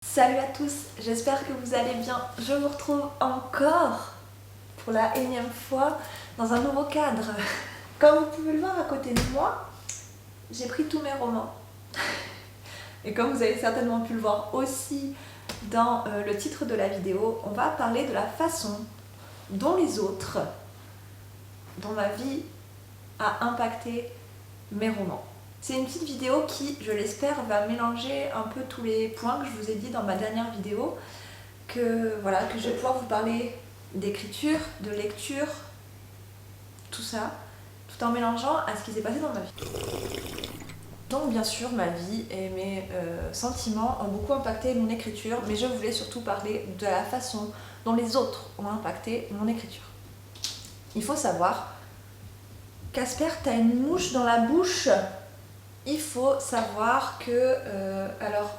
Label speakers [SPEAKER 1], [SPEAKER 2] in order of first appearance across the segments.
[SPEAKER 1] Salut à tous, j'espère que vous allez bien. Je vous retrouve encore pour la énième fois dans un nouveau cadre. Comme vous pouvez le voir à côté de moi, j'ai pris tous mes romans. Et comme vous avez certainement pu le voir aussi dans le titre de la vidéo, on va parler de la façon dont les autres, dont ma vie a impacté mes romans. C'est une petite vidéo qui, je l'espère, va mélanger un peu tous les points que je vous ai dit dans ma dernière vidéo, que je vais pouvoir vous parler d'écriture, de lecture, tout ça, tout en mélangeant à ce qui s'est passé dans ma vie. Donc bien sûr, ma vie et mes sentiments ont beaucoup impacté mon écriture, mais je voulais surtout parler de la façon dont les autres ont impacté mon écriture. Il faut savoir qu'Asper, t'as une mouche dans la bouche. Il faut savoir que, alors,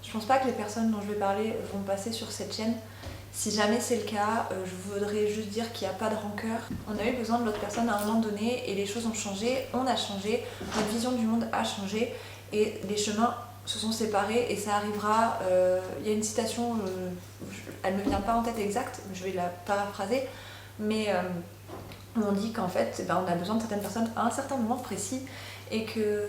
[SPEAKER 1] je pense pas que les personnes dont je vais parler vont passer sur cette chaîne. Si jamais c'est le cas, je voudrais juste dire qu'il n'y a pas de rancœur. On a eu besoin de l'autre personne à un moment donné et les choses ont changé, on a changé, notre vision du monde a changé et les chemins se sont séparés et ça arrivera. Il y a une citation, elle ne me vient pas en tête exacte, je vais la paraphraser, mais on dit qu'en fait, on a besoin de certaines personnes à un certain moment précis et que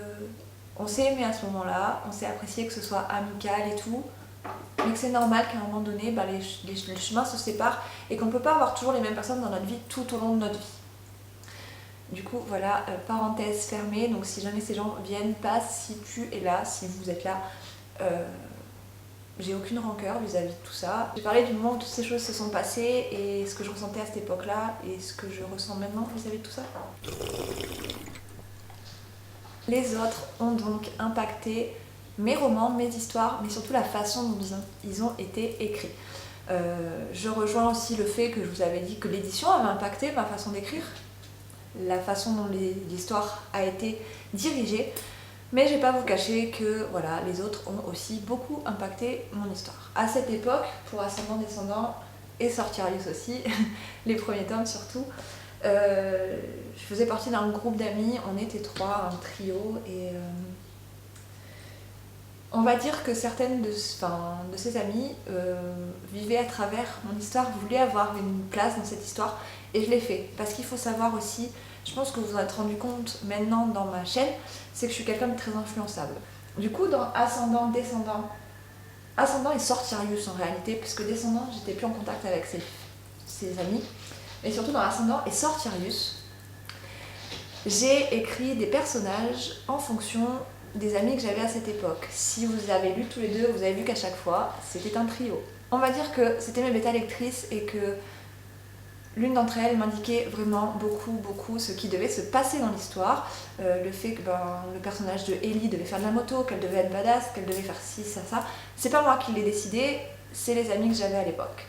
[SPEAKER 1] on s'est aimé à ce moment-là, on s'est apprécié, que ce soit amical et tout, mais que c'est normal qu'à un moment donné, les chemins se séparent et qu'on ne peut pas avoir toujours les mêmes personnes dans notre vie tout au long de notre vie. Du coup, voilà, parenthèse fermée, donc si jamais ces gens viennent, passent, si tu es là, si vous êtes là, j'ai aucune rancœur vis-à-vis de tout ça. J'ai parlé du moment où toutes ces choses se sont passées et ce que je ressentais à cette époque-là et ce que je ressens maintenant vis-à-vis de tout ça. Les autres ont donc impacté mes romans, mes histoires, mais surtout la façon dont ils ont été écrits. Je rejoins aussi le fait que je vous avais dit que l'édition avait impacté ma façon d'écrire, la façon dont l'histoire a été dirigée, mais je vais pas vous cacher que voilà, les autres ont aussi beaucoup impacté mon histoire. À cette époque, pour Ascendant Descendant et Sortirius aussi, les premiers tomes surtout, je faisais partie d'un groupe d'amis, on était 3, un trio, et on va dire que certaines de ces amies vivaient à travers mon histoire, voulaient avoir une place dans cette histoire, et je l'ai fait. Parce qu'il faut savoir aussi, je pense que vous vous en êtes rendu compte maintenant dans ma chaîne, c'est que je suis quelqu'un de très influençable. Du coup, dans Ascendant, Descendant, Ascendant et Sortirius en réalité, puisque Descendant, j'étais plus en contact avec ses amis, et surtout dans Ascendant et Sortirius, j'ai écrit des personnages en fonction des amis que j'avais à cette époque. Si vous avez lu tous les deux, vous avez vu qu'à chaque fois, c'était un trio. On va dire que c'était mes bêta lectrices et que l'une d'entre elles m'indiquait vraiment beaucoup ce qui devait se passer dans l'histoire. Le fait que le personnage de Ellie devait faire de la moto, qu'elle devait être badass, qu'elle devait faire ci, ça. C'est pas moi qui l'ai décidé, c'est les amis que j'avais à l'époque.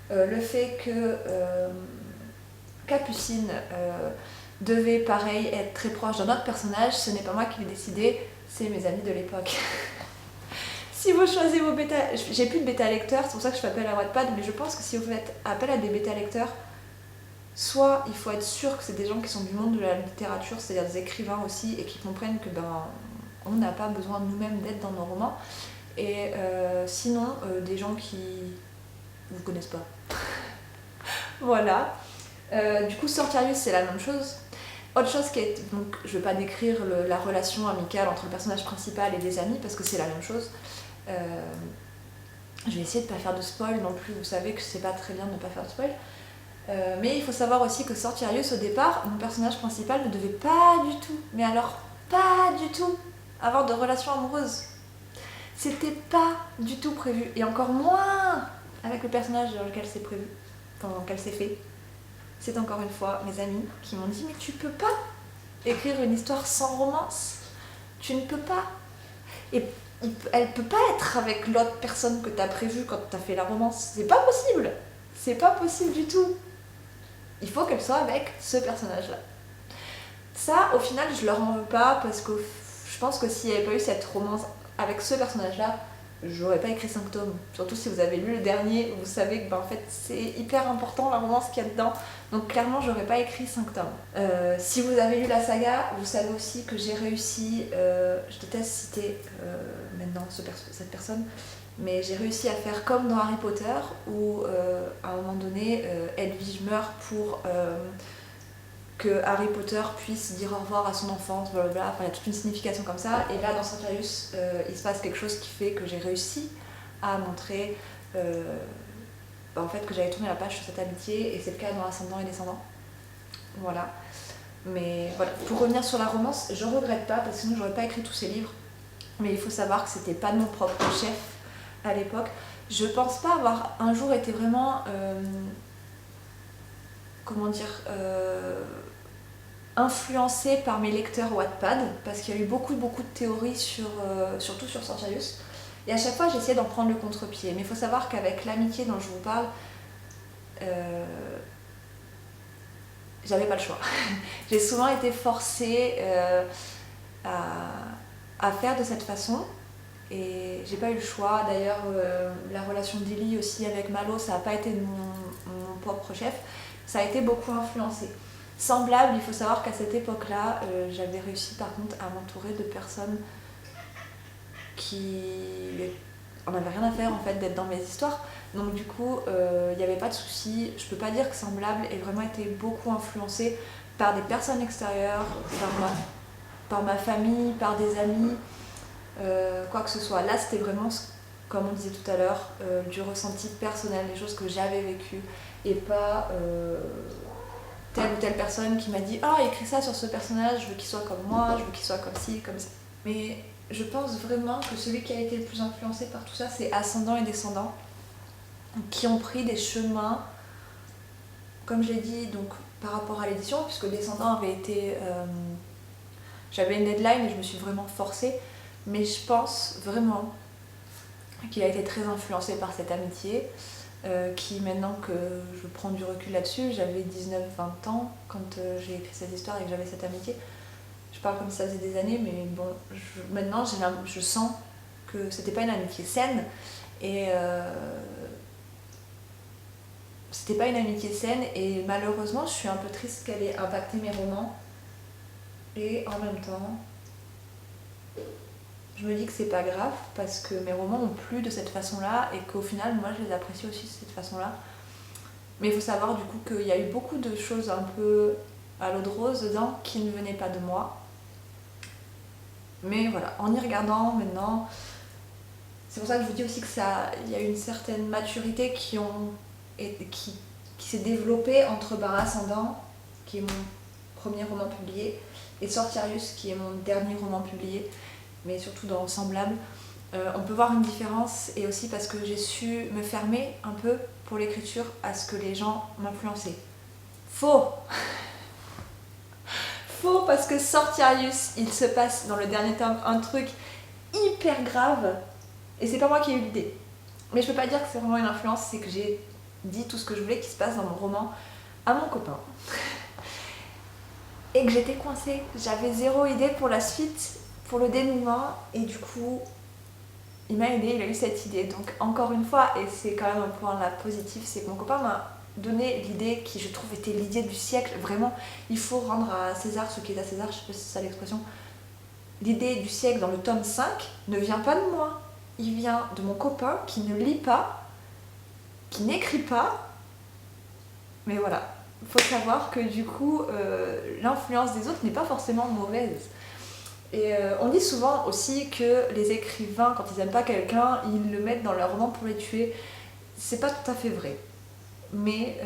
[SPEAKER 1] Le fait que Capucine devait pareil être très proche d'un autre personnage, ce n'est pas moi qui l'ai décidé, c'est mes amis de l'époque. Si vous choisissez vos bêta... J'ai plus de bêta lecteurs, c'est pour ça que je fais appel à Wattpad, mais je pense que si vous faites appel à des bêta lecteurs, soit il faut être sûr que c'est des gens qui sont du monde de la littérature, c'est-à-dire des écrivains aussi, et qui comprennent que on n'a pas besoin nous-mêmes d'être dans nos romans, et sinon des gens qui vous connaissent pas. Voilà. Du coup, Sortirius, c'est la même chose. Autre chose qui est... Donc, je vais pas décrire la relation amicale entre le personnage principal et des amis, parce que c'est la même chose. Je vais essayer de pas faire de spoil non plus, vous savez que c'est pas très bien de ne pas faire de spoil. Mais il faut savoir aussi que Sortirius, au départ, mon personnage principal ne devait pas du tout, mais alors pas du tout, avoir de relation amoureuse. C'était pas du tout prévu, et encore moins avec le personnage dans lequel c'est prévu, dans lequel c'est fait. C'est encore une fois mes amis qui m'ont dit « Mais tu peux pas écrire une histoire sans romance. Tu ne peux pas. Et elle peut pas être avec l'autre personne que t'as prévue quand t'as fait la romance. C'est pas possible. C'est pas possible du tout. Il faut qu'elle soit avec ce personnage-là. » Ça, au final, je leur en veux pas parce que je pense que s'il n'y avait pas eu cette romance avec ce personnage-là, j'aurais pas écrit 5 tomes. Surtout si vous avez lu le dernier, vous savez que en fait c'est hyper important la romance qu'il y a dedans. Donc clairement j'aurais pas écrit 5 tomes. Si vous avez lu la saga, vous savez aussi que j'ai réussi, je déteste citer maintenant cette personne, mais j'ai réussi à faire comme dans Harry Potter où à un moment donné Edwige meurt pour que Harry Potter puisse dire au revoir à son enfance, blablabla. Enfin, il y a toute une signification comme ça. Et là, dans Sanctuarius, il se passe quelque chose qui fait que j'ai réussi à montrer en fait, que j'avais tourné la page sur cette amitié, et c'est le cas dans Ascendant et Descendant. Voilà. Mais voilà, pour revenir sur la romance, je regrette pas, parce que sinon j'aurais pas écrit tous ces livres. Mais il faut savoir que c'était pas de mon propre chef à l'époque. Je pense pas avoir un jour été vraiment... comment dire influencée par mes lecteurs Wattpad, parce qu'il y a eu beaucoup de théories surtout sur Sanctuarius, et à chaque fois j'essayais d'en prendre le contre-pied. Mais il faut savoir qu'avec l'amitié dont je vous parle, j'avais pas le choix. J'ai souvent été forcée à faire de cette façon, et j'ai pas eu le choix. D'ailleurs la relation d'Ellie aussi avec Malo, ça n'a pas été de mon propre chef, ça a été beaucoup influencé. Semblable, il faut savoir qu'à cette époque-là, j'avais réussi par contre à m'entourer de personnes qui en avaient rien à faire en fait d'être dans mes histoires. Donc du coup, il n'y avait pas de souci. Je peux pas dire que Semblable ait vraiment été beaucoup influencé par des personnes extérieures, par ma famille, par des amis, quoi que ce soit. Là, c'était vraiment, comme on disait tout à l'heure, du ressenti personnel, des choses que j'avais vécues, et pas telle ou telle personne qui m'a dit « Ah, écris ça sur ce personnage, je veux qu'il soit comme moi, je veux qu'il soit comme ci, comme ça. » Mais je pense vraiment que celui qui a été le plus influencé par tout ça, c'est Ascendant et Descendant, qui ont pris des chemins, comme je l'ai dit, donc par rapport à l'édition, puisque Descendant avait été... j'avais une deadline et je me suis vraiment forcée, mais je pense vraiment qu'il a été très influencé par cette amitié, qui, maintenant que je prends du recul là-dessus, j'avais 19-20 ans quand j'ai écrit cette histoire et que j'avais cette amitié. Je parle comme ça faisait des années, mais bon, maintenant je sens que c'était pas une amitié saine, et c'était pas une amitié saine, et malheureusement je suis un peu triste qu'elle ait impacté mes romans, et en même temps je me dis que c'est pas grave parce que mes romans ont plu de cette façon-là, et qu'au final moi je les apprécie aussi de cette façon-là. Mais il faut savoir du coup qu'il y a eu beaucoup de choses un peu à l'eau de rose dedans qui ne venaient pas de moi. Mais voilà, en y regardant maintenant, c'est pour ça que je vous dis aussi que il y a une certaine maturité qui s'est développée entre Ascendant, qui est mon premier roman publié, et Sortirius, qui est mon dernier roman publié, mais surtout dans Semblable. On peut voir une différence, et aussi parce que j'ai su me fermer un peu pour l'écriture à ce que les gens m'influençaient. Faux. Faux, parce que Sortirius, il se passe dans le dernier tome un truc hyper grave, et c'est pas moi qui ai eu l'idée. Mais je peux pas dire que c'est vraiment une influence, c'est que j'ai dit tout ce que je voulais qui se passe dans mon roman à mon copain. Et que j'étais coincée, j'avais zéro idée pour la suite, pour le dénouement, et du coup il m'a aidé, il a eu cette idée. Donc encore une fois, et c'est quand même un point là positif, c'est que mon copain m'a donné l'idée qui, je trouve, était l'idée du siècle. Vraiment, il faut rendre à César ce qui est à César, je sais pas si c'est ça l'expression. L'idée du siècle dans le tome 5 ne vient pas de moi, il vient de mon copain qui ne lit pas, qui n'écrit pas, mais voilà. Il faut savoir que du coup, l'influence des autres n'est pas forcément mauvaise. Et on dit souvent aussi que les écrivains, quand ils n'aiment pas quelqu'un, ils le mettent dans leur roman pour les tuer. C'est pas tout à fait vrai. Mais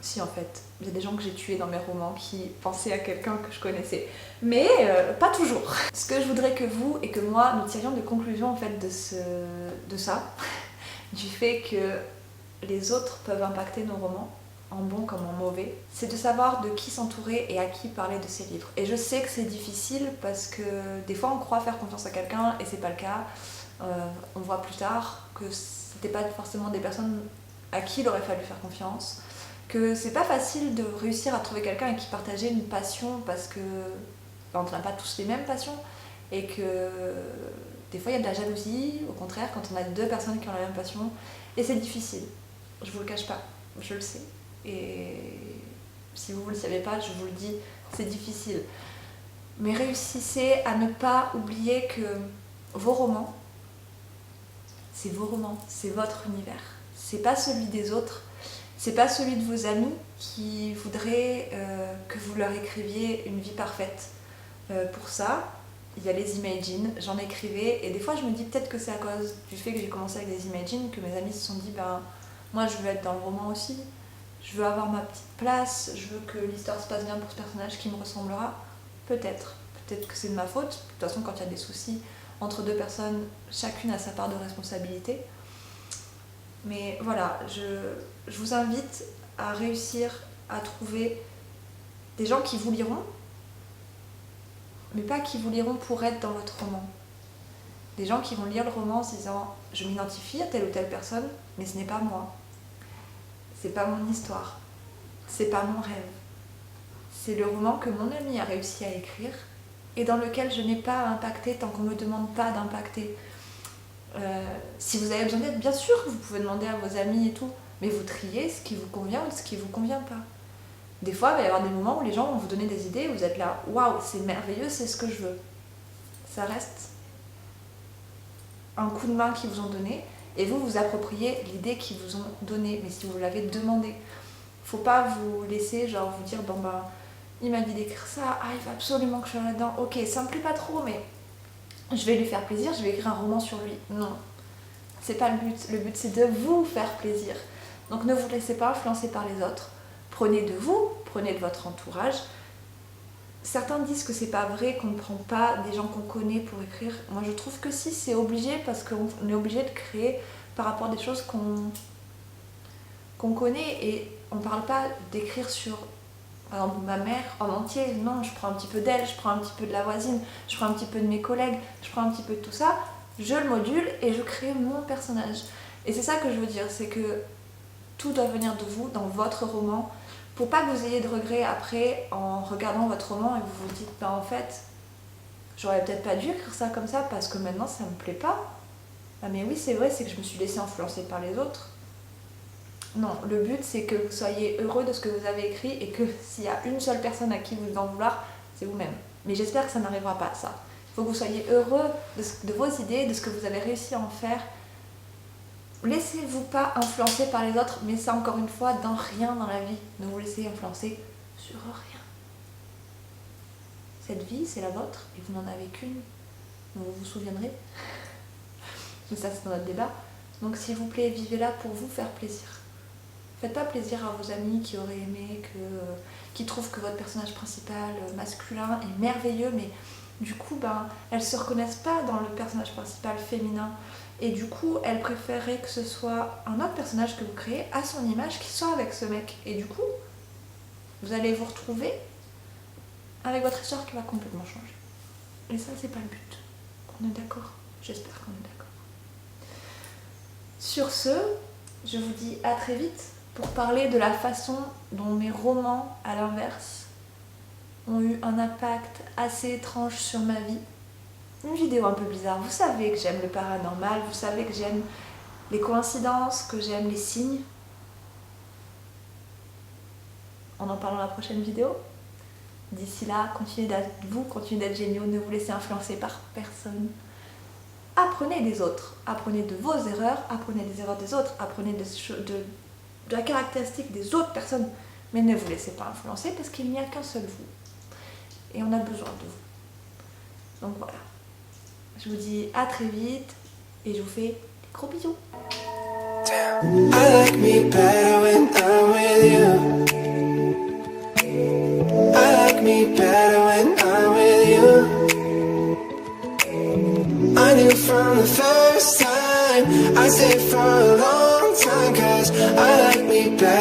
[SPEAKER 1] si, en fait, il y a des gens que j'ai tués dans mes romans qui pensaient à quelqu'un que je connaissais. Mais pas toujours. Ce que je voudrais que vous et que moi, nous tirions de conclusion en fait de ça, du fait que les autres peuvent impacter nos romans, en bon comme en mauvais, c'est de savoir de qui s'entourer et à qui parler de ses livres. Et je sais que c'est difficile parce que des fois on croit faire confiance à quelqu'un et c'est pas le cas. On voit plus tard que c'était pas forcément des personnes à qui il aurait fallu faire confiance, que c'est pas facile de réussir à trouver quelqu'un avec qui partager une passion parce que on n'a pas tous les mêmes passions, et que des fois il y a de la jalousie, au contraire, quand on a deux personnes qui ont la même passion, et c'est difficile, je vous le cache pas, je le sais, et si vous ne le savez pas, je vous le dis, c'est difficile. Mais réussissez à ne pas oublier que vos romans, c'est vos romans, c'est votre univers. C'est pas celui des autres, c'est pas celui de vos amis qui voudraient que vous leur écriviez une vie parfaite. Pour ça, il y a les Imagine, j'en écrivais, et des fois je me dis peut-être que c'est à cause du fait que j'ai commencé avec les Imagine que mes amis se sont dit moi je veux être dans le roman aussi, je veux avoir ma petite place, je veux que l'histoire se passe bien pour ce personnage qui me ressemblera. Peut-être que c'est de ma faute. De toute façon, quand il y a des soucis entre deux personnes, chacune a sa part de responsabilité. Mais voilà, je vous invite à réussir à trouver des gens qui vous liront, mais pas qui vous liront pour être dans votre roman. Des gens qui vont lire le roman en se disant « je m'identifie à telle ou telle personne, mais ce n'est pas moi. C'est pas mon histoire. C'est pas mon rêve. C'est le roman que mon ami a réussi à écrire et dans lequel je n'ai pas à impacter tant qu'on ne me demande pas d'impacter. Si vous avez besoin d'aide, bien sûr que vous pouvez demander à vos amis et tout, mais vous triez ce qui vous convient ou ce qui ne vous convient pas. Des fois, il va y avoir des moments où les gens vont vous donner des idées, vous êtes là, waouh, c'est merveilleux, c'est ce que je veux. Ça reste un coup de main qu'ils vous ont donné, et vous vous appropriez l'idée qu'ils vous ont donnée, mais si vous l'avez demandé. Faut pas vous laisser genre vous dire il m'a dit d'écrire ça, il faut absolument que je sois là-dedans, ok, ça me plaît pas trop, mais je vais lui faire plaisir, je vais écrire un roman sur lui. Non, c'est pas le but c'est de vous faire plaisir. Donc ne vous laissez pas influencer par les autres, prenez de vous, prenez de votre entourage. Certains disent que c'est pas vrai, qu'on ne prend pas des gens qu'on connaît pour écrire. Moi je trouve que si, c'est obligé, parce qu'on est obligé de créer par rapport à des choses qu'on connaît, et on parle pas d'écrire sur, par exemple, ma mère en entier. Non, je prends un petit peu d'elle, je prends un petit peu de la voisine, je prends un petit peu de mes collègues, je prends un petit peu de tout ça, je le module et je crée mon personnage. Et c'est ça que je veux dire, c'est que tout doit venir de vous, dans votre roman, pour pas que vous ayez de regrets après en regardant votre roman et vous vous dites en fait, j'aurais peut-être pas dû écrire ça comme ça parce que maintenant ça me plaît pas. Ah mais oui, c'est vrai, c'est que je me suis laissée influencer par les autres. Non, le but c'est que vous soyez heureux de ce que vous avez écrit et que s'il y a une seule personne à qui vous en vouloir, c'est vous-même. Mais j'espère que ça n'arrivera pas, ça. Il faut que vous soyez heureux de vos idées, de ce que vous avez réussi à en faire. Laissez-vous pas influencer par les autres, mais ça encore une fois, dans rien dans la vie. Ne vous laissez influencer sur rien. Cette vie, c'est la vôtre et vous n'en avez qu'une. Donc vous vous souviendrez. Mais ça, c'est dans notre débat. Donc s'il vous plaît, vivez-la pour vous faire plaisir. Faites pas plaisir à vos amis qui auraient aimé, qui trouvent que votre personnage principal masculin est merveilleux, mais du coup, elles se reconnaissent pas dans le personnage principal féminin. Et du coup, elles préféreraient que ce soit un autre personnage que vous créez à son image qui soit avec ce mec. Et du coup, vous allez vous retrouver avec votre histoire qui va complètement changer. Et ça, c'est pas le but. On est d'accord? J'espère qu'on est d'accord. Sur ce, je vous dis à très vite pour parler de la façon dont mes romans, à l'inverse, ont eu un impact assez étrange sur ma vie. Une vidéo un peu bizarre. Vous savez que j'aime le paranormal, vous savez que j'aime les coïncidences, que j'aime les signes. On en parle dans la prochaine vidéo. D'ici là, continuez d'être géniaux, ne vous laissez influencer par personne. Apprenez des autres, apprenez de vos erreurs, apprenez des erreurs des autres, apprenez de la caractéristique des autres personnes, mais ne vous laissez pas influencer parce qu'il n'y a qu'un seul vous. Et on a besoin de vous. Donc voilà. Je vous dis à très vite et je vous fais des gros bisous. I like me better when I'm with you. I like me better when I'm with you. I knew from the first time I stayed for a long time 'cause I like me better.